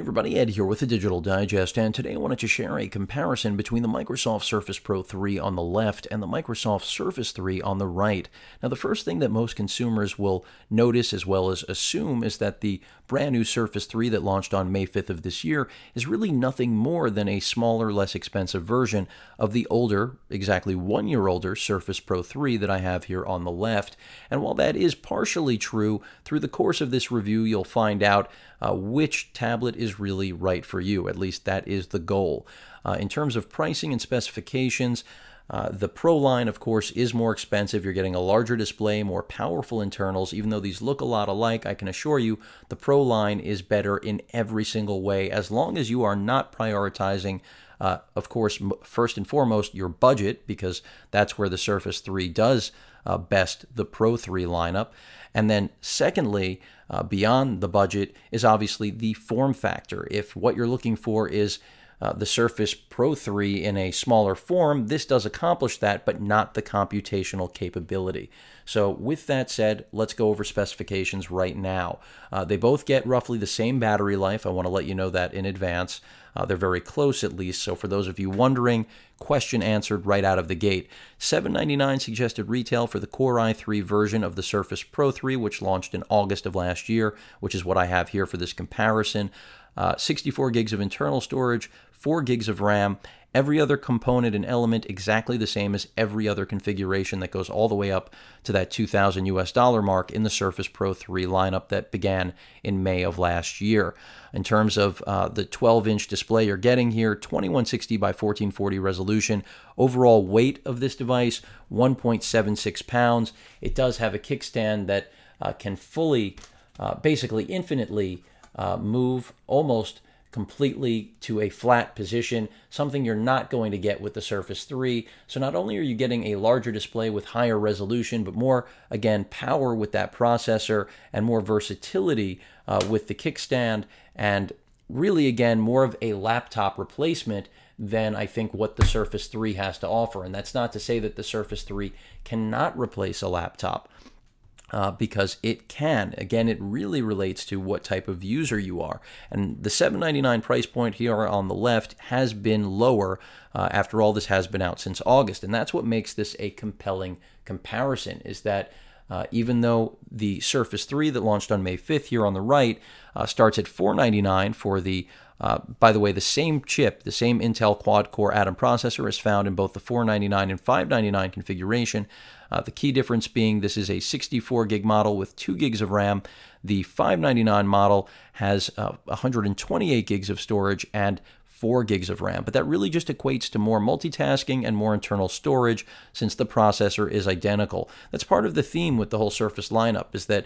Everybody, Ed here with the Digital Digest, and today I wanted to share a comparison between the Microsoft Surface Pro 3 on the left and the Microsoft Surface 3 on the right. Now, the first thing that most consumers will notice as well as assume is that the brand new Surface 3 that launched on May 5th of this year is really nothing more than a smaller, less expensive version of the older, exactly 1 year older Surface Pro 3 that I have here on the left. And while that is partially true, through the course of this review, you'll find out which tablet is really right for you. At least that is the goal. In terms of pricing and specifications, the Pro line, of course, is more expensive. You're getting a larger display, more powerful internals. Even though these look a lot alike, I can assure you the Pro line is better in every single way, as long as you are not prioritizing, of course, first and foremost, your budget, because that's where the Surface 3 does best the Pro 3 lineup. And then secondly, beyond the budget is obviously the form factor. If what you're looking for is the Surface Pro 3 in a smaller form, this does accomplish that, but not the computational capability. So with that said, let's go over specifications right now. They both get roughly the same battery life. I want to let you know that in advance. They're very close at least, so for those of you wondering, question answered right out of the gate. $799 suggested retail for the Core i3 version of the Surface Pro 3, which launched in August of last year, which is what I have here for this comparison. 64 gigs of internal storage, 4 gigs of RAM, every other component and element exactly the same as every other configuration that goes all the way up to that $2,000 mark in the Surface Pro 3 lineup that began in May of last year. In terms of the 12-inch display you're getting here, 2160 by 1440 resolution. Overall weight of this device, 1.76 pounds. It does have a kickstand that can fully, basically infinitely move almost completely to a flat position, something you're not going to get with the Surface 3. So not only are you getting a larger display with higher resolution, but more, again, power with that processor and more versatility with the kickstand, and really, again, more of a laptop replacement than I think what the Surface 3 has to offer. And that's not to say that the Surface 3 cannot replace a laptop. Because it can. Again, it really relates to what type of user you are. And the $799 price point here on the left has been lower. After all, this has been out since August. And that's what makes this a compelling comparison, is that even though the Surface 3 that launched on May 5th here on the right starts at $499 for the by the way, the same chip, the same Intel quad-core Atom processor is found in both the $499 and $599 configuration. The key difference being this is a 64 gig model with 2 gigs of RAM. The $599 model has 128 gigs of storage and 4 gigs of RAM, but that really just equates to more multitasking and more internal storage since the processor is identical. That's part of the theme with the whole Surface lineup, is that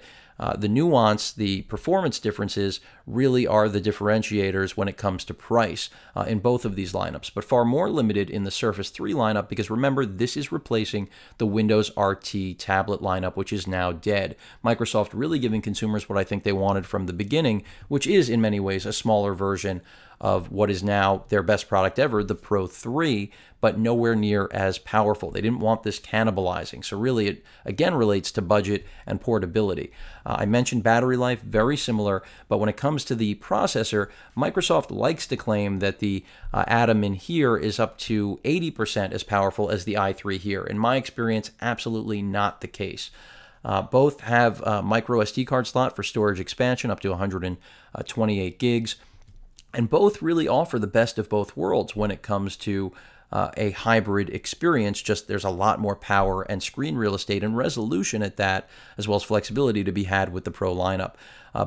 the nuance, the performance differences really are the differentiators when it comes to price in both of these lineups, but far more limited in the Surface 3 lineup because remember, this is replacing the Windows RT tablet lineup, which is now dead. Microsoft really giving consumers what I think they wanted from the beginning, which is in many ways a smaller version of what is now their best product ever, the Pro 3, but nowhere near as powerful. They didn't want this cannibalizing. So really it again relates to budget and portability. I mentioned battery life, very similar, but when it comes to the processor, Microsoft likes to claim that the Atom in here is up to 80% as powerful as the i3 here. In my experience, absolutely not the case. Both have a micro SD card slot for storage expansion up to 128 gigs. And both really offer the best of both worlds when it comes to a hybrid experience. Just there's a lot more power and screen real estate and resolution at that, as well as flexibility to be had with the Pro lineup.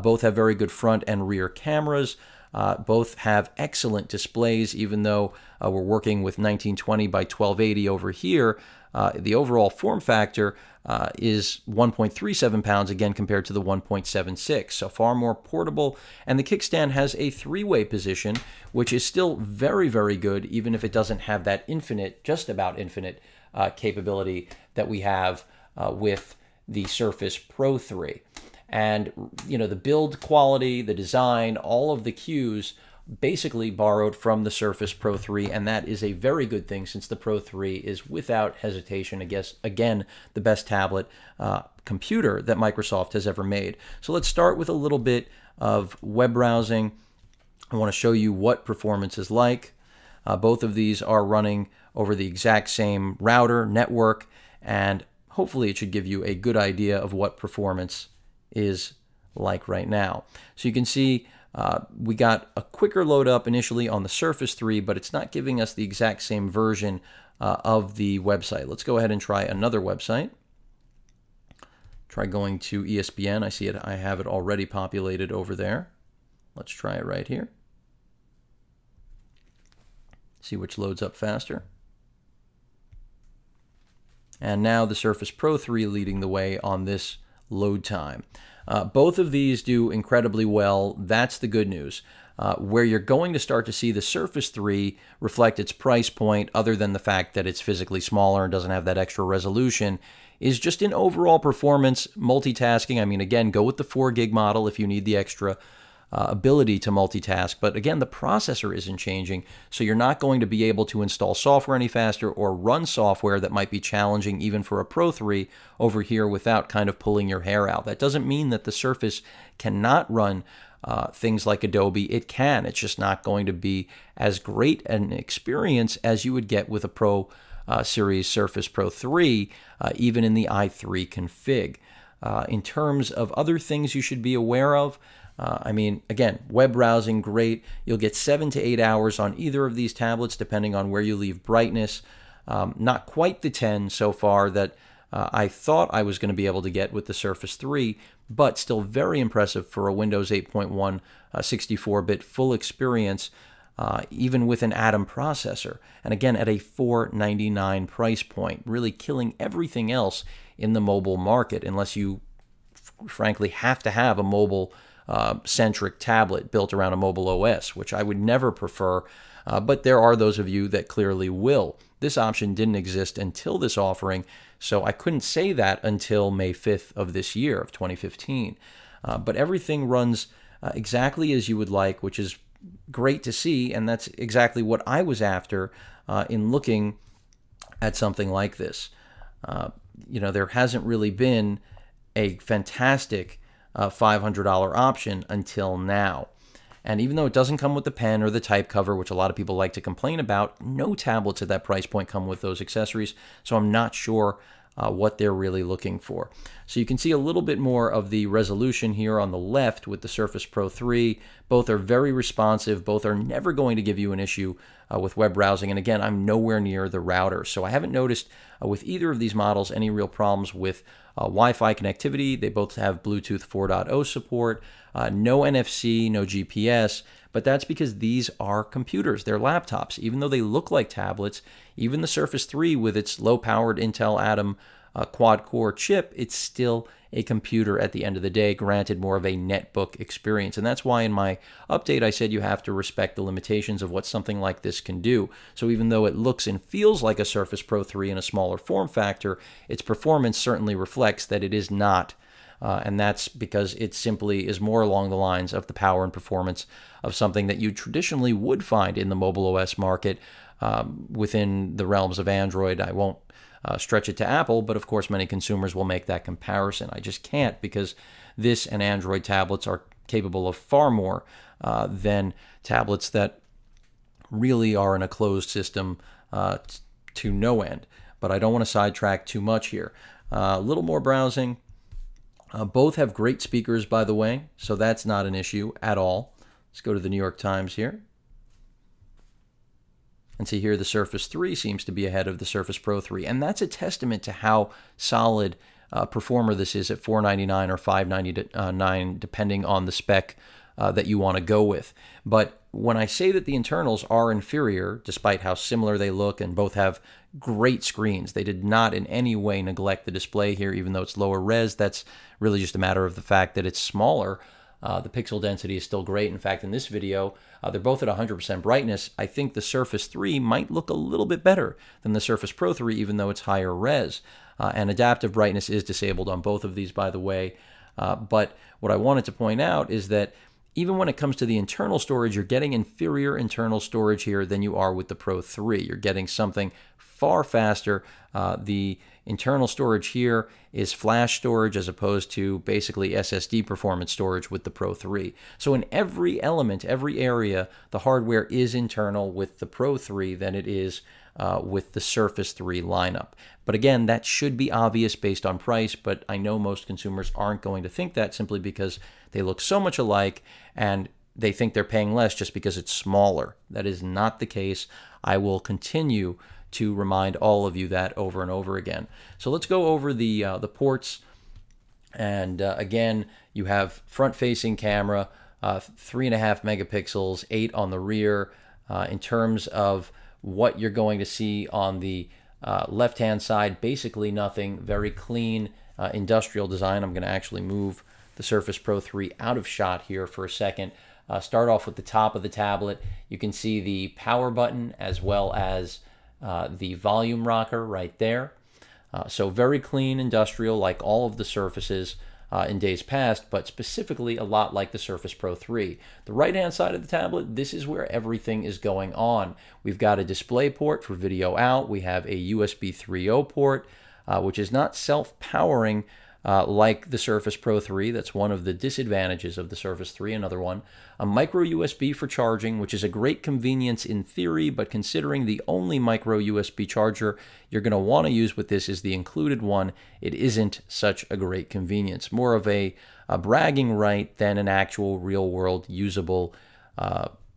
Both have very good front and rear cameras. Both have excellent displays, even though we're working with 1920 by 1280 over here. The overall form factor is 1.37 pounds, again, compared to the 1.76, so far more portable. And the kickstand has a 3-way position, which is still very, very good, even if it doesn't have that infinite, just about infinite capability that we have with the Surface Pro 3. And, you know, the build quality, the design, all of the cues basically borrowed from the Surface Pro 3, and that is a very good thing since the Pro 3 is without hesitation, I guess, again, the best tablet computer that Microsoft has ever made. So let's start with a little bit of web browsing. I want to show you what performance is like. Both of these are running over the exact same router network, and hopefully it should give you a good idea of what performance is like right now. So you can see we got a quicker load up initially on the Surface 3, but it's not giving us the exact same version of the website. Let's go ahead and try another website. Try going to ESPN. I see it. I have it already populated over there. Let's try it right here. See which loads up faster. And now the Surface Pro 3 leading the way on this load time. Both of these do incredibly well. That's the good news. Where you're going to start to see the Surface 3 reflect its price point, other than the fact that it's physically smaller and doesn't have that extra resolution, is just in overall performance, multitasking. I mean, again, go with the 4 gig model if you need the extra ability to multitask. But again, the processor isn't changing, so you're not going to be able to install software any faster or run software that might be challenging even for a Pro 3 over here without kind of pulling your hair out. That doesn't mean that the Surface cannot run things like Adobe. It can. It's just not going to be as great an experience as you would get with a Pro Series Surface Pro 3, even in the i3 config. In terms of other things you should be aware of, I mean, again, web browsing, great. You'll get 7 to 8 hours on either of these tablets, depending on where you leave brightness. Not quite the 10 so far that I thought I was going to be able to get with the Surface 3, but still very impressive for a Windows 8.1 64-bit full experience, even with an Atom processor. And again, at a $499 price point, really killing everything else in the mobile market, unless you frankly have to have a mobile centric tablet built around a mobile OS, which I would never prefer, but there are those of you that clearly will. This option didn't exist until this offering, so I couldn't say that until May 5th of this year, of 2015. But everything runs exactly as you would like, which is great to see, and that's exactly what I was after in looking at something like this. You know, there hasn't really been a fantastic $500 option until now. And even though it doesn't come with the pen or the type cover, which a lot of people like to complain about, no tablets at that price point come with those accessories, so I'm not sure what they're really looking for. So you can see a little bit more of the resolution here on the left with the Surface Pro 3. Both are very responsive. Both are never going to give you an issue with web browsing. And again, I'm nowhere near the router, so I haven't noticed with either of these models any real problems with Wi-Fi connectivity. They both have Bluetooth 4.0 support, no NFC, no GPS, but that's because these are computers. They're laptops. Even though they look like tablets, even the Surface 3 with its low-powered Intel Atom quad-core chip, it's still a computer at the end of the day, granted more of a netbook experience. And that's why in my update I said you have to respect the limitations of what something like this can do. So even though it looks and feels like a Surface Pro 3 in a smaller form factor, its performance certainly reflects that it is not. And that's because it simply is more along the lines of the power and performance of something that you traditionally would find in the mobile OS market within the realms of Android. I won't stretch it to Apple, but of course many consumers will make that comparison. I just can't, because this and Android tablets are capable of far more than tablets that really are in a closed system to no end. But I don't want to sidetrack too much here. A little more browsing. Both have great speakers, by the way, so that's not an issue at all. Let's go to the New York Times here. And see here the Surface 3 seems to be ahead of the Surface Pro 3. And that's a testament to how solid performer this is at $499 or $599, depending on the spec that you want to go with. But when I say that the internals are inferior, despite how similar they look and both have great screens, they did not in any way neglect the display here, even though it's lower res. That's really just a matter of the fact that it's smaller. The pixel density is still great. In fact, in this video, they're both at 100% brightness. I think the Surface 3 might look a little bit better than the Surface Pro 3, even though it's higher res. And adaptive brightness is disabled on both of these, by the way. But what I wanted to point out is that even when it comes to the internal storage, you're getting inferior internal storage here than you are with the Pro 3. You're getting something far faster. The internal storage here is flash storage as opposed to basically SSD performance storage with the Pro 3. So in every element, every area, the hardware is internal with the Pro 3 than it is with the Surface 3 lineup. But again, that should be obvious based on price, but I know most consumers aren't going to think that simply because they look so much alike and they think they're paying less just because it's smaller. That is not the case. I will continue to remind all of you that over and over again. So let's go over the ports. And again, you have front-facing camera, 3.5 megapixels, 8 on the rear. In terms of what you're going to see on the left-hand side, basically nothing. Very clean industrial design. I'm going to actually move the Surface Pro 3 out of shot here for a second. Start off with the top of the tablet. You can see the power button as well as the volume rocker right there. So very clean industrial, like all of the Surfaces in days past, but specifically a lot like the Surface Pro 3. The right-hand side of the tablet, this is where everything is going on. We've got a display port for video out. We have a USB 3.0 port, which is not self-powering like the Surface Pro 3. That's one of the disadvantages of the Surface 3, another one. A micro USB for charging, which is a great convenience in theory, but considering the only micro USB charger you're going to want to use with this is the included one, it isn't such a great convenience. More of a bragging right than an actual real-world usable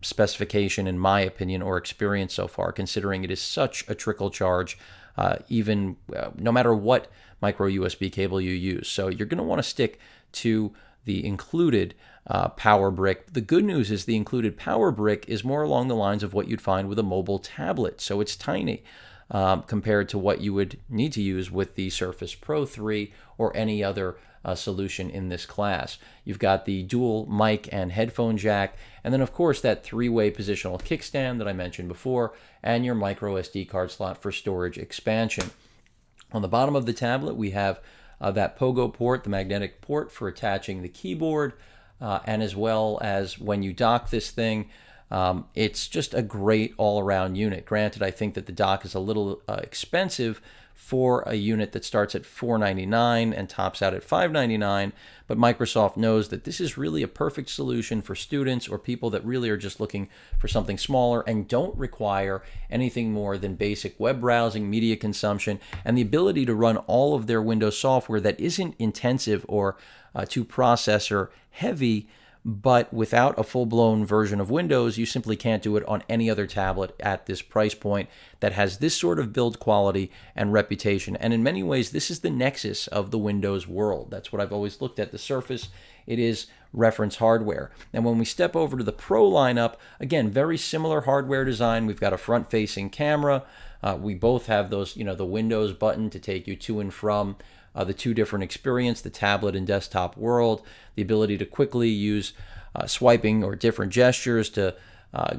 specification, in my opinion, or experience so far, considering it is such a trickle charge, even no matter what micro USB cable you use. So you're going to want to stick to the included power brick. The good news is the included power brick is more along the lines of what you'd find with a mobile tablet. So it's tiny compared to what you would need to use with the Surface Pro 3 or any other solution in this class. You've got the dual mic and headphone jack, and then of course that 3-way positional kickstand that I mentioned before, and your micro SD card slot for storage expansion. On the bottom of the tablet, we have that pogo port, the magnetic port for attaching the keyboard, and as well as when you dock this thing, it's just a great all-around unit. Granted, I think that the dock is a little expensive for a unit that starts at $499 and tops out at $599, but Microsoft knows that this is really a perfect solution for students or people that really are just looking for something smaller and don't require anything more than basic web browsing, media consumption, and the ability to run all of their Windows software that isn't intensive or too processor heavy. But without a full-blown version of Windows, you simply can't do it on any other tablet at this price point that has this sort of build quality and reputation. And in many ways, this is the nexus of the Windows world. That's what I've always looked at the Surface. It is reference hardware. And when we step over to the Pro lineup, again, very similar hardware design. We've got a front-facing camera. We both have those, the Windows button to take you to and from the two different experiences, the tablet and desktop world, the ability to quickly use swiping or different gestures to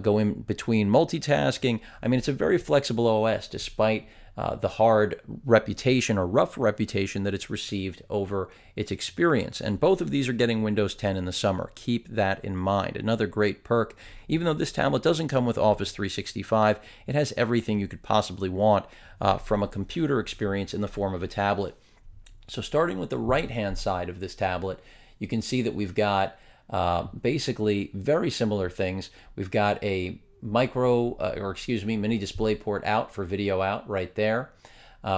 go in between multitasking. I mean, it's a very flexible OS despite the hard reputation or rough reputation that it's received over its experience. And both of these are getting Windows 10 in the summer. Keep that in mind. Another great perk, even though this tablet doesn't come with Office 365, it has everything you could possibly want from a computer experience in the form of a tablet. So starting with the right-hand side of this tablet, you can see that we've got basically very similar things. We've got a mini display port out for video out right there.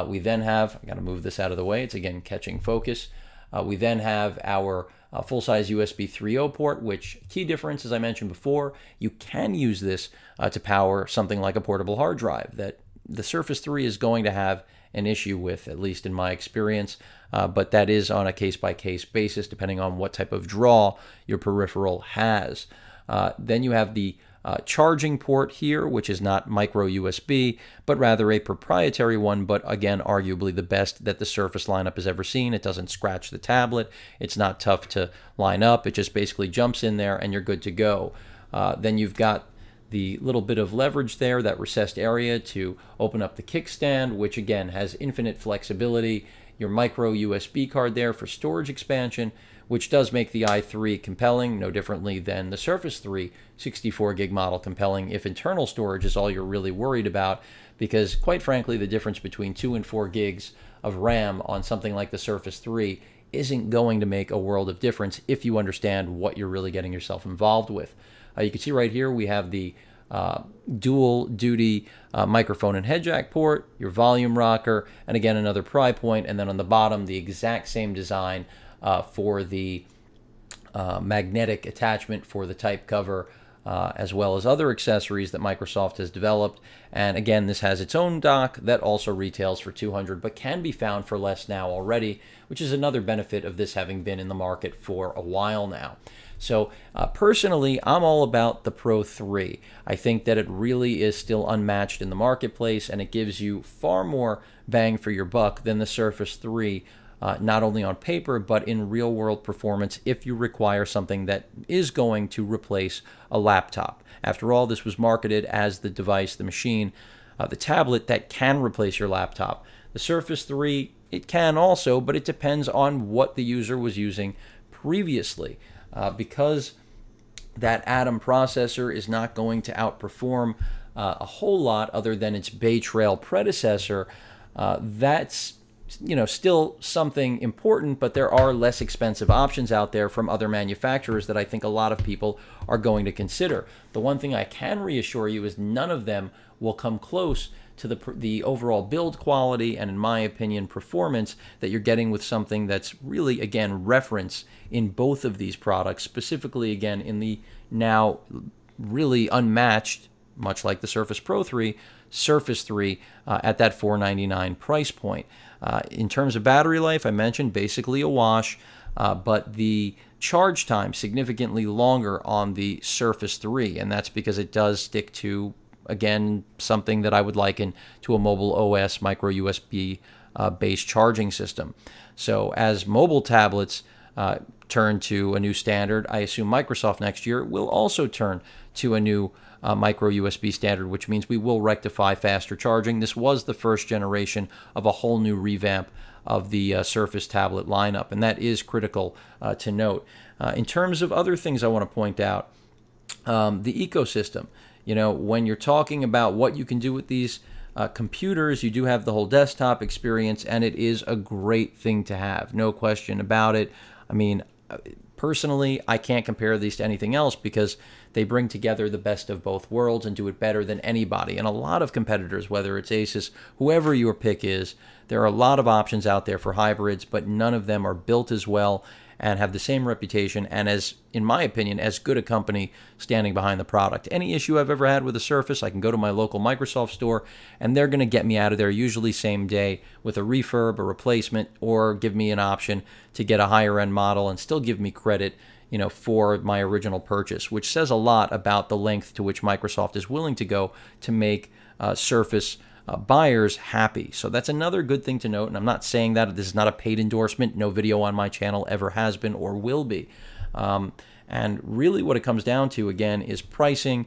We then have, I got to move this out of the way, it's again catching focus. We then have our full-size USB 3.0 port, which key difference, as I mentioned before, you can use this to power something like a portable hard drive that the Surface 3 is going to have an issue with, at least in my experience, but that is on a case-by-case basis depending on what type of draw your peripheral has. Then you have the charging port here, which is not micro USB, but rather a proprietary one, but again, arguably the best that the Surface lineup has ever seen. It doesn't scratch the tablet. It's not tough to line up. It just basically jumps in there and you're good to go. Then you've got the little bit of leverage there, that recessed area to open up the kickstand, which again has infinite flexibility. Your micro USB card there for storage expansion. which does make the i3 compelling, no differently than the Surface 3 64 gig model compelling if internal storage is all you're really worried about, because quite frankly, the difference between 2 and 4 gigs of RAM on something like the Surface 3 isn't going to make a world of difference if you understand what you're really getting yourself involved with. You can see right here we have the dual duty microphone and head jack port, your volume rocker, and again another pry point, and then on the bottom the exact same design for the magnetic attachment for the type cover, as well as other accessories that Microsoft has developed. And again, this has its own dock that also retails for $200 but can be found for less now already, which is another benefit of this having been in the market for a while now. So personally, I'm all about the Pro 3. I think that it really is still unmatched in the marketplace, and it gives you far more bang for your buck than the Surface 3, not only on paper, but in real-world performance if you require something that is going to replace a laptop. After all, this was marketed as the device, the machine, the tablet that can replace your laptop. The Surface 3, it can also, but it depends on what the user was using previously. Because that Atom processor is not going to outperform a whole lot other than its Bay Trail predecessor, that's still something important, but there are less expensive options out there from other manufacturers that I think a lot of people are going to consider. The one thing I can reassure you is none of them will come close to the overall build quality and, in my opinion, performance that you're getting with something that's really, again, reference in both of these products, specifically, again, in the now really unmatched, much like the Surface Pro 3, Surface 3 at that $499 price point. In terms of battery life, I mentioned basically a wash, but the charge time significantly longer on the Surface 3, and that's because it does stick to, again, something that I would liken to a mobile OS micro USB based charging system. So as mobile tablets turn to a new standard, I assume Microsoft next year will also turn to a new micro USB standard, which means we will rectify faster charging. This was the first generation of a whole new revamp of the Surface tablet lineup, and that is critical to note. In terms of other things I want to point out, the ecosystem. When you're talking about what you can do with these computers, you do have the whole desktop experience, and it is a great thing to have, no question about it. I mean, personally, I can't compare these to anything else because they bring together the best of both worlds and do it better than anybody. And a lot of competitors, whether it's Asus, whoever your pick is, there are a lot of options out there for hybrids, but none of them are built as well and have the same reputation and, as in my opinion, as good a company standing behind the product. Any issue I've ever had with a Surface, I can go to my local Microsoft store and they're going to get me out of there usually same day with a refurb, a replacement, or give me an option to get a higher end model and still give me credit for my original purchase, which says a lot about the length to which Microsoft is willing to go to make Surface buyers happy. So that's another good thing to note, and I'm not saying that this is not a paid endorsement. No video on my channel ever has been or will be. And really what it comes down to, again, is pricing,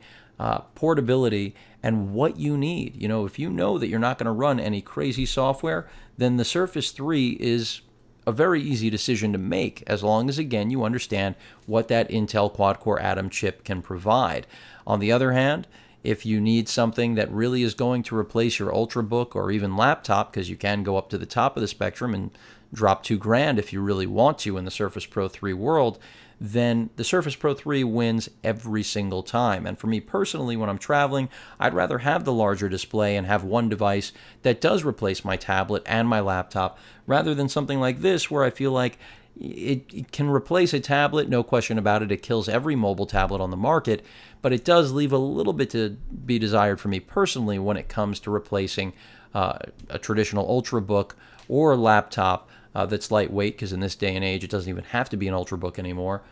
portability, and what you need. If you know that you're not going to run any crazy software, then the Surface 3 is a very easy decision to make, as long as, again, you understand what that Intel quad-core Atom chip can provide. On the other hand, if you need something that really is going to replace your Ultrabook or even laptop, because you can go up to the top of the spectrum and drop $2,000 if you really want to in the Surface Pro 3 world, then the Surface Pro 3 wins every single time. And for me personally, when I'm traveling, I'd rather have the larger display and have one device that does replace my tablet and my laptop, rather than something like this where I feel like it can replace a tablet, no question about it. It kills every mobile tablet on the market, but it does leave a little bit to be desired for me personally when it comes to replacing a traditional Ultrabook or laptop that's lightweight, because in this day and age, it doesn't even have to be an Ultrabook anymore.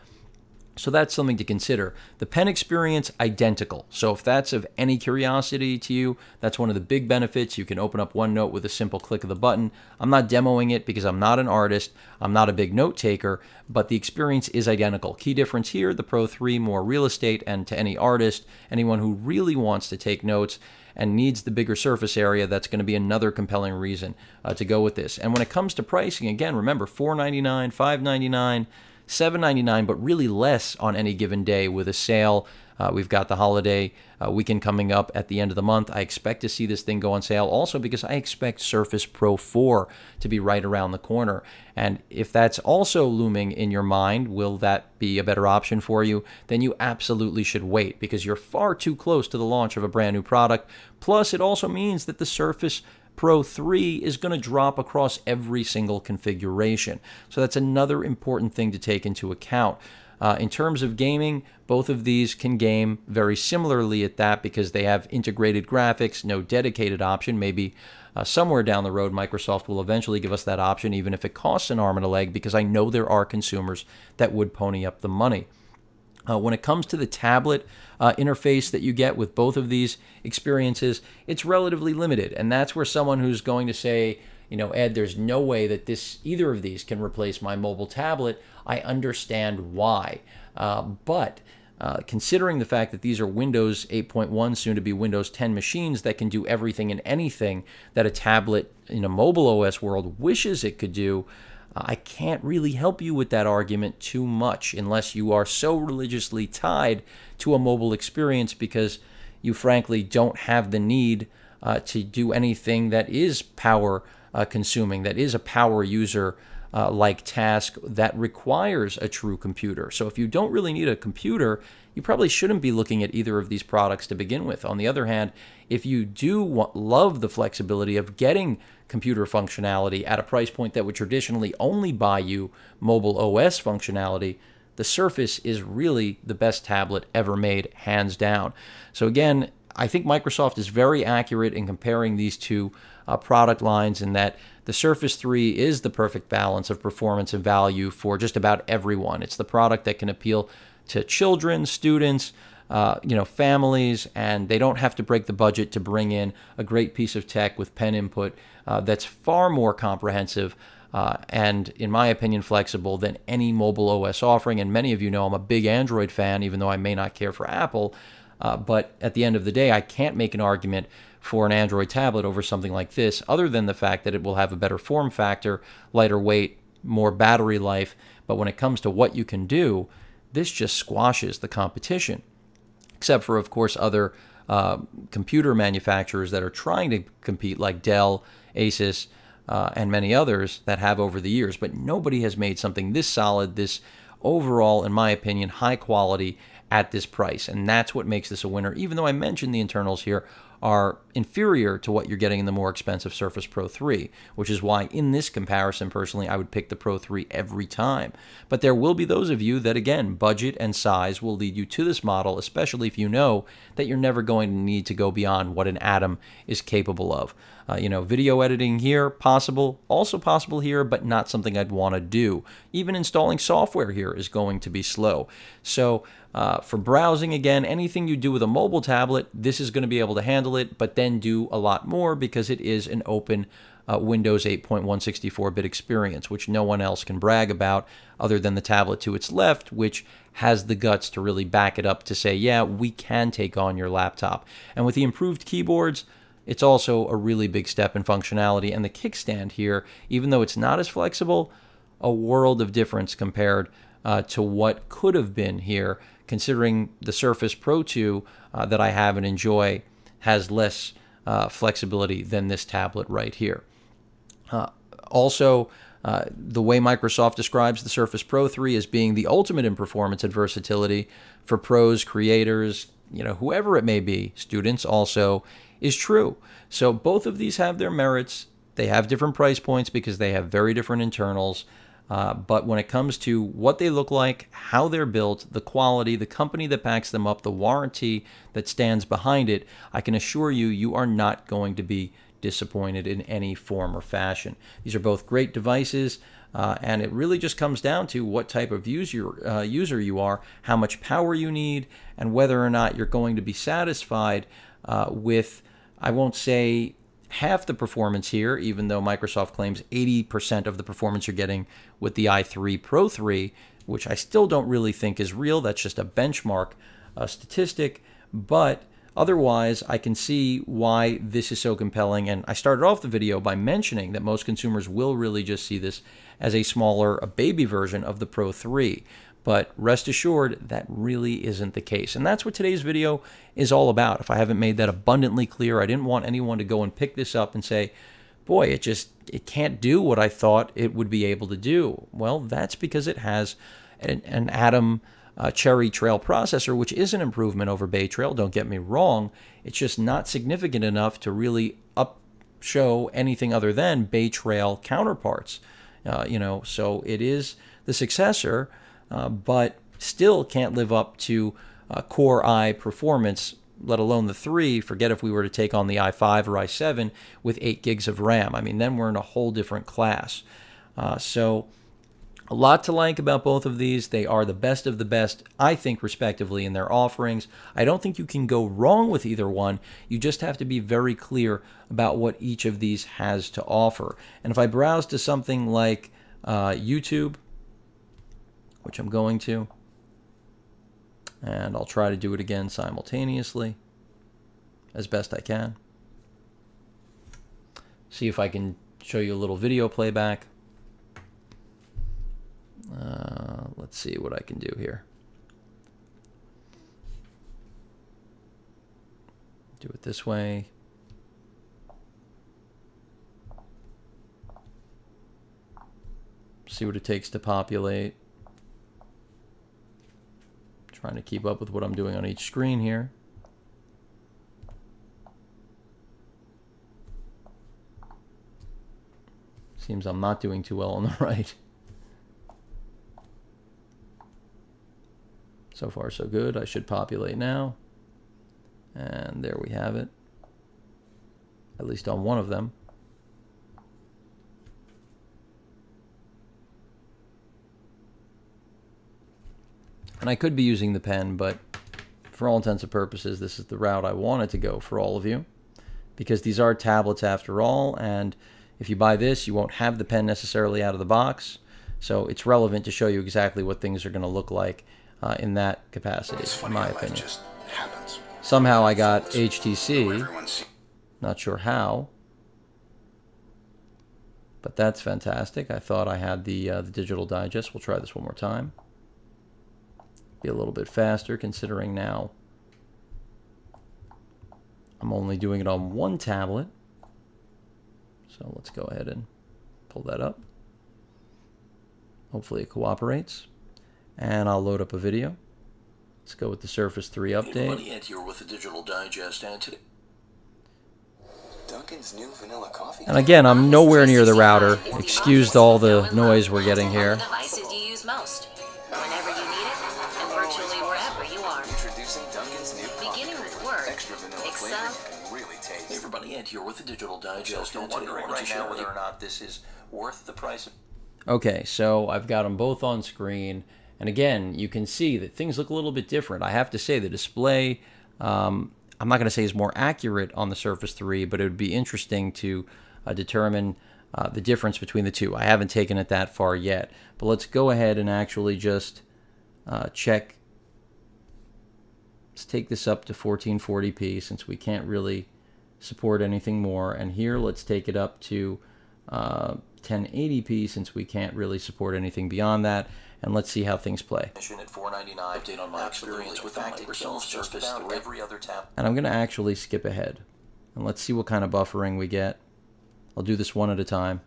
So that's something to consider. The pen experience, identical. So if that's of any curiosity to you, that's one of the big benefits. You can open up OneNote with a simple click of the button. I'm not demoing it because I'm not an artist. I'm not a big note taker, but the experience is identical. Key difference here, the Pro 3, more real estate, and to any artist, anyone who really wants to take notes and needs the bigger surface area, that's going to be another compelling reason to go with this. And when it comes to pricing, again, remember, $499, $599, $7.99, but really less on any given day with a sale. We've got the holiday weekend coming up at the end of the month. I expect to see this thing go on sale also because I expect Surface Pro 4 to be right around the corner. And if that's also looming in your mind, will that be a better option for you? Then you absolutely should wait because you're far too close to the launch of a brand new product. Plus, it also means that the Surface Pro 3 is going to drop across every single configuration. So that's another important thing to take into account. In terms of gaming, both of these can game very similarly at that because they have integrated graphics, no dedicated option. Maybe somewhere down the road, Microsoft will eventually give us that option, even if it costs an arm and a leg, because I know there are consumers that would pony up the money. When it comes to the tablet interface that you get with both of these experiences, it's relatively limited. And that's where someone who's going to say, you know, Ed, there's no way that either of these can replace my mobile tablet. I understand why. But considering the fact that these are Windows 8.1, soon to be Windows 10 machines that can do everything and anything that a tablet in a mobile OS world wishes it could do, I can't really help you with that argument too much unless you are so religiously tied to a mobile experience because you frankly don't have the need to do anything that is power consuming, that is a power user like task that requires a true computer. So if you don't really need a computer, you probably shouldn't be looking at either of these products to begin with. On the other hand, if you do love the flexibility of getting computer functionality at a price point that would traditionally only buy you mobile OS functionality, the Surface is really the best tablet ever made, hands down. So again, I think Microsoft is very accurate in comparing these two product lines in that the Surface 3 is the perfect balance of performance and value for just about everyone. It's the product that can appeal to children, students, families, and they don't have to break the budget to bring in a great piece of tech with pen input that's far more comprehensive and, in my opinion, flexible than any mobile OS offering. And many of you know I'm a big Android fan, even though I may not care for Apple. But at the end of the day, I can't make an argument for an Android tablet over something like this, other than the fact that it will have a better form factor, lighter weight, more battery life. But when it comes to what you can do, this just squashes the competition. Except for, of course, other computer manufacturers that are trying to compete, like Dell, Asus, and many others that have over the years. But nobody has made something this solid, this overall, in my opinion, high quality at this price. And that's what makes this a winner, even though I mentioned the internals here are inferior to what you're getting in the more expensive Surface Pro 3, which is why in this comparison, personally, I would pick the Pro 3 every time. But there will be those of you that, again, budget and size will lead you to this model, especially if you know that you're never going to need to go beyond what an Atom is capable of. Video editing here, possible, also possible here, but not something I'd want to do. Even installing software here is going to be slow. So for browsing, again, anything you do with a mobile tablet, this is going to be able to handle it, but then do a lot more because it is an open Windows 8.1 64-bit experience, which no one else can brag about other than the tablet to its left, which has the guts to really back it up to say, yeah, we can take on your laptop. And with the improved keyboards, it's also a really big step in functionality. And the kickstand here, even though it's not as flexible, a world of difference compared to what could have been here, considering the Surface Pro 2 that I have and enjoy has less flexibility than this tablet right here. Also, the way Microsoft describes the Surface Pro 3 as being the ultimate in performance and versatility for pros, creators, whoever it may be, students also, is true. So both of these have their merits. They have different price points because they have very different internals. But when it comes to what they look like, how they're built, the quality, the company that backs them up, the warranty that stands behind it, I can assure you, you are not going to be disappointed in any form or fashion. These are both great devices, and it really just comes down to what type of user you are, how much power you need, and whether or not you're going to be satisfied with, I won't say half the performance here, even though Microsoft claims 80% of the performance you're getting with the i3 Pro 3, which I still don't really think is real. That's just a benchmark statistic. But Otherwise, I can see why this is so compelling. And I started off the video by mentioning that most consumers will really just see this as a smaller, a baby version of the Pro 3. But rest assured, that really isn't the case. And that's what today's video is all about. If I haven't made that abundantly clear, I didn't want anyone to go and pick this up and say, boy, it can't do what I thought it would be able to do. Well, that's because it has an Atom Cherry Trail processor, which is an improvement over Bay Trail, don't get me wrong. It's just not significant enough to really show anything other than Bay Trail counterparts. So it is the successor, but still can't live up to Core i performance, let alone the 3. Forget if we were to take on the i5 or i7 with 8 gigs of RAM. I mean, then we're in a whole different class. So a lot to like about both of these. They are the best of the best, I think, respectively, in their offerings. I don't think you can go wrong with either one. You just have to be very clear about what each of these has to offer. And if I browse to something like YouTube, which I'm going to, and I'll try to do it again simultaneously as best I can. See if I can show you a little video playback. Let's see what I can do here. Do it this way. See what it takes to populate. Trying to keep up with what I'm doing on each screen here. Seems I'm not doing too well on the right. So far, so good. I should populate now. And there we have it. At least on one of them. And I could be using the pen, but for all intents and purposes, this is the route I wanted to go for all of you. Because these are tablets after all, and if you buy this, you won't have the pen necessarily out of the box. So it's relevant to show you exactly what things are going to look like in that capacity, in my opinion. Somehow I got HTC, not sure how, but that's fantastic. I thought I had the digital digest. We'll try this one more time. Be a little bit faster considering now I'm only doing it on one tablet. So let's go ahead and pull that up. Hopefully it cooperates. And I'll load up a video. Let's go with the Surface 3 update. Ed here with the Digital Digest, and today Dunkin's new vanilla coffee. And again, I'm nowhere near the router. Excused all the noise we're getting here. Devices you use most, whenever you need it, and virtually wherever you are. Introducing Dunkin's new coffee. Beginning with Word, Extra vanilla Excel. flavor can really taste. Hey everybody, Ed here with the Digital Digest. So if you're wondering right now whether or not this is worth the price of... Okay, so I've got them both on screen. And again, you can see that things look a little bit different. I have to say the display, I'm not going to say is more accurate on the Surface 3, but it would be interesting to determine the difference between the two. I haven't taken it that far yet. But let's go ahead and actually just check. Let's take this up to 1440p since we can't really support anything more. And here, let's take it up to 1080p since we can't really support anything beyond that. And let's see how things play. At $4.99. Update on my experience with the Microsoft Surface Surface every other tab. And I'm going to actually skip ahead. And let's see what kind of buffering we get. I'll do this one at a time.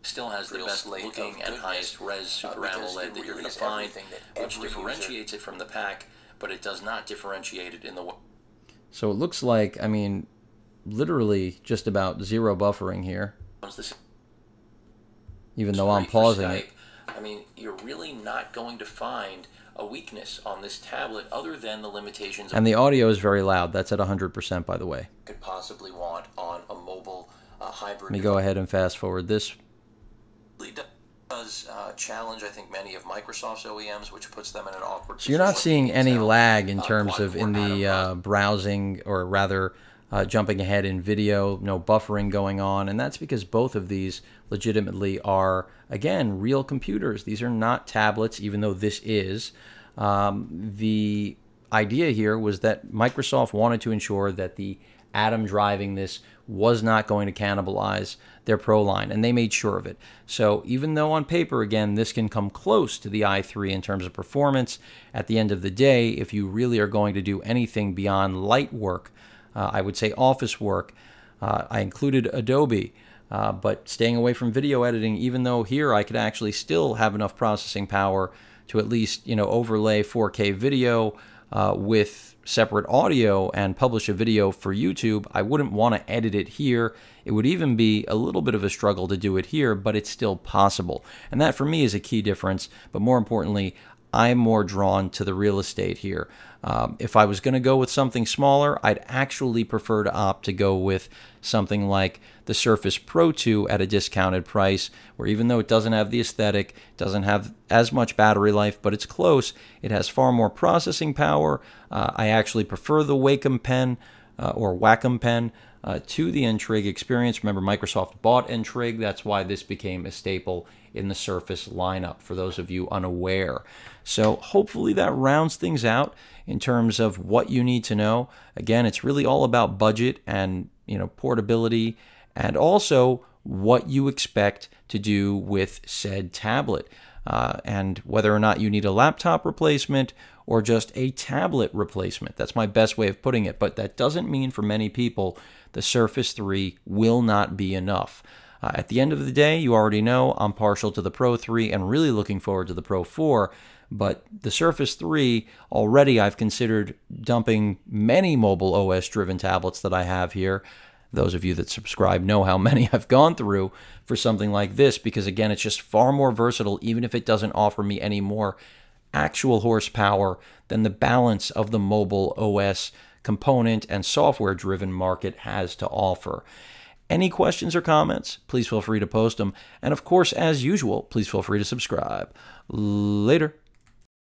still has the best looking and highest res Super AMOLED that you're going to find, which differentiates it from the pack, but it does not differentiate it in the way. So it looks like, I mean, literally just about zero buffering here. Even though I'm pausing it. I mean, you're really not going to find a weakness on this tablet other than the limitations. And the audio is very loud. That's at 100%, by the way. Could possibly want on a mobile hybrid. Let me go ahead and fast forward this. It does challenge, I think, many of Microsoft's OEMs, which puts them in an awkward So you're not seeing any lag in terms of in the browsing, or rather jumping ahead in video, no buffering going on, and that's because both of these legitimately are, again, real computers. These are not tablets, even though this is. The idea here was that Microsoft wanted to ensure that the Atom driving this was not going to cannibalize their Pro line, and they made sure of it. So even though on paper, again, this can come close to the i3 in terms of performance, at the end of the day, if you really are going to do anything beyond light work, I would say office work, I included Adobe, but staying away from video editing, even though here I could actually still have enough processing power to at least, overlay 4K video with separate audio and publish a video for YouTube. I wouldn't want to edit it here. It would even be a little bit of a struggle to do it here, but it's still possible. And that for me is a key difference. But more importantly, I'm more drawn to the real estate here. If I was going to go with something smaller, I'd actually prefer to opt to go with something like the Surface Pro 2 at a discounted price, where even though it doesn't have the aesthetic, doesn't have as much battery life, but it's close, it has far more processing power. I actually prefer the Wacom pen or Wacom pen to the n-trig experience. Remember, Microsoft bought n-trig. That's why this became a staple in the Surface lineup, for those of you unaware. So hopefully that rounds things out in terms of what you need to know. Again, it's really all about budget and portability, and also what you expect to do with said tablet, and whether or not you need a laptop replacement or just a tablet replacement. That's my best way of putting it, but that doesn't mean for many people the Surface 3 will not be enough. At the end of the day, you already know I'm partial to the Pro 3 and really looking forward to the Pro 4, but the Surface 3, already I've considered dumping many mobile OS-driven tablets that I have here. Those of you that subscribe know how many I've gone through for something like this, because again, it's just far more versatile, even if it doesn't offer me any more actual horsepower than the balance of the mobile OS component and software-driven market has to offer. Any questions or comments, please feel free to post them. And of course, as usual, please feel free to subscribe. Later.